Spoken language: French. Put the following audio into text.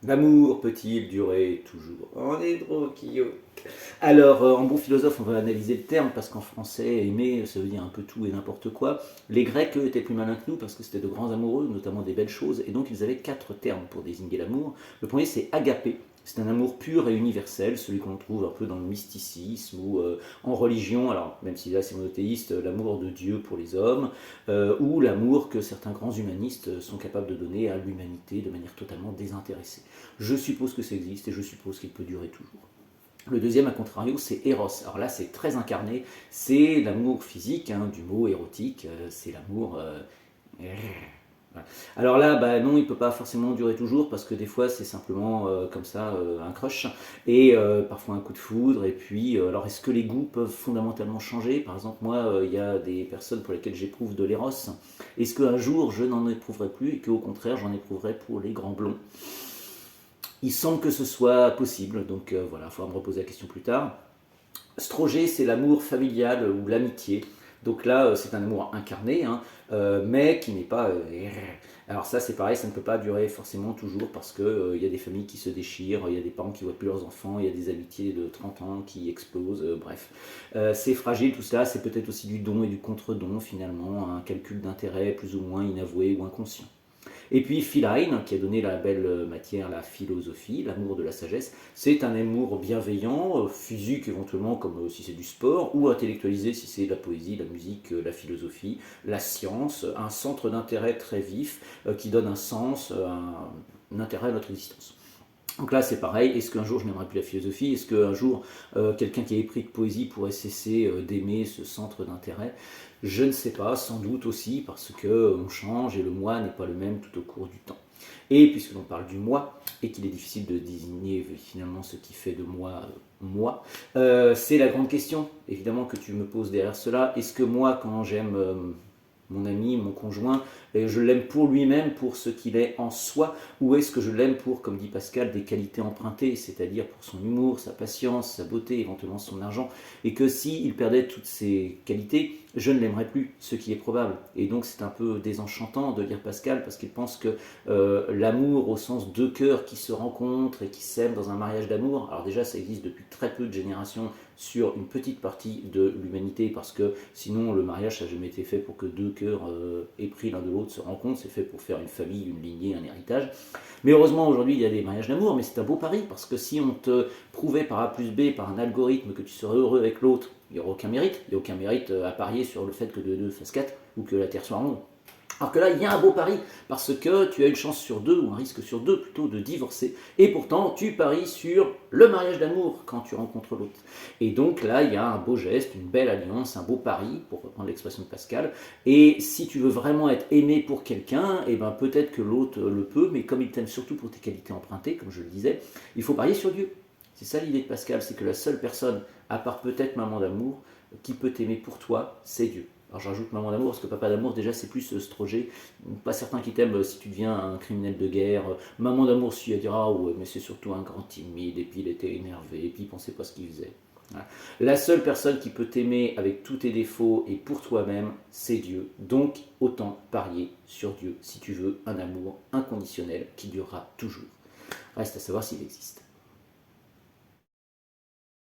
L'amour peut-il durer toujours? On est drôle, Kyo. Alors, en bon philosophe, on va analyser le terme, parce qu'en français, aimer, ça veut dire un peu tout et n'importe quoi. Les Grecs, eux, étaient plus malins que nous, parce que c'était de grands amoureux, notamment des belles choses, et donc ils avaient quatre termes pour désigner l'amour. Le premier, c'est agapé. C'est un amour pur et universel, celui qu'on trouve un peu dans le mysticisme ou en religion, alors même si là c'est monothéiste, l'amour de Dieu pour les hommes, ou l'amour que certains grands humanistes sont capables de donner à l'humanité de manière totalement désintéressée. Je suppose que ça existe et je suppose qu'il peut durer toujours. Le deuxième, à contrario, c'est Eros. Alors là, c'est très incarné. C'est l'amour physique, hein, du mot érotique. C'est l'amour. Voilà. Alors là, bah non, il ne peut pas forcément durer toujours parce que des fois, c'est simplement comme ça un crush et parfois un coup de foudre. Et puis, alors est-ce que les goûts peuvent fondamentalement changer? Par exemple, moi, il y a des personnes pour lesquelles j'éprouve de l'éros. Est-ce qu'un jour, je n'en éprouverai plus et qu'au contraire, j'en éprouverai pour les grands blonds? Il semble que ce soit possible, donc voilà, il faudra me reposer la question plus tard. Strogé, c'est l'amour familial ou l'amitié. Donc là, c'est un amour incarné, hein, mais qui n'est pas. Alors ça, c'est pareil, ça ne peut pas durer forcément toujours parce qu'il y a des familles qui se déchirent, il y a des parents qui ne voient plus leurs enfants, il y a des amitiés de 30 ans qui explosent, bref. C'est fragile tout ça, c'est peut-être aussi du don et du contre-don finalement, un calcul d'intérêt plus ou moins inavoué ou inconscient. Et puis Philine, qui a donné la belle matière, la philosophie, l'amour de la sagesse, c'est un amour bienveillant, physique éventuellement comme si c'est du sport, ou intellectualisé si c'est la poésie, la musique, la philosophie, la science, un centre d'intérêt très vif qui donne un sens, un intérêt à notre existence. Donc là, c'est pareil. Est-ce qu'un jour je n'aimerai plus la philosophie? Est-ce qu'un jour quelqu'un qui a épris de poésie pourrait cesser d'aimer ce centre d'intérêt? Je ne sais pas, sans doute aussi parce que on change et le moi n'est pas le même tout au cours du temps. Et puisque l'on parle du moi et qu'il est difficile de désigner finalement ce qui fait de moi moi, c'est la grande question évidemment que tu me poses derrière cela. Est-ce que moi, quand j'aime mon ami, mon conjoint, je l'aime pour lui-même, pour ce qu'il est en soi, ou est-ce que je l'aime pour, comme dit Pascal, des qualités empruntées, c'est-à-dire pour son humour, sa patience, sa beauté, éventuellement son argent, et que s'il perdait toutes ces qualités, je ne l'aimerais plus, ce qui est probable. Et donc c'est un peu désenchantant de lire Pascal, parce qu'il pense que l'amour, au sens deux cœurs qui se rencontrent et qui s'aiment dans un mariage d'amour, alors déjà ça existe depuis très peu de générations sur une petite partie de l'humanité, parce que sinon le mariage ça n'a jamais été fait pour que deux cœurs épris l'un de l'autre se rencontrent, c'est fait pour faire une famille, une lignée, un héritage. Mais heureusement aujourd'hui il y a des mariages d'amour, mais c'est un beau pari, parce que si on te prouvait par A plus B, par un algorithme, que tu serais heureux avec l'autre, il n'y aurait aucun mérite. Il n'y a aucun mérite à parier sur le fait que 2 fassent 4 ou que la Terre soit ronde. Alors que là, il y a un beau pari, parce que tu as une chance sur deux, ou un risque sur deux plutôt, de divorcer, et pourtant tu paries sur le mariage d'amour quand tu rencontres l'autre. Et donc là, il y a un beau geste, une belle alliance, un beau pari, pour reprendre l'expression de Pascal, et si tu veux vraiment être aimé pour quelqu'un, et ben peut-être que l'autre le peut, mais comme il t'aime surtout pour tes qualités empruntées, comme je le disais, il faut parier sur Dieu. C'est ça l'idée de Pascal, c'est que la seule personne, à part peut-être maman d'amour, qui peut t'aimer pour toi, c'est Dieu. Alors je rajoute maman d'amour, parce que papa d'amour, déjà c'est plus Strogé. Pas certain qui t'aime si tu deviens un criminel de guerre. Maman d'amour, si elle dira, ah ouais, mais c'est surtout un grand timide, et puis il était énervé, et puis il pensait pas ce qu'il faisait. Voilà. La seule personne qui peut t'aimer avec tous tes défauts et pour toi-même, c'est Dieu. Donc autant parier sur Dieu si tu veux un amour inconditionnel qui durera toujours. Reste à savoir s'il existe.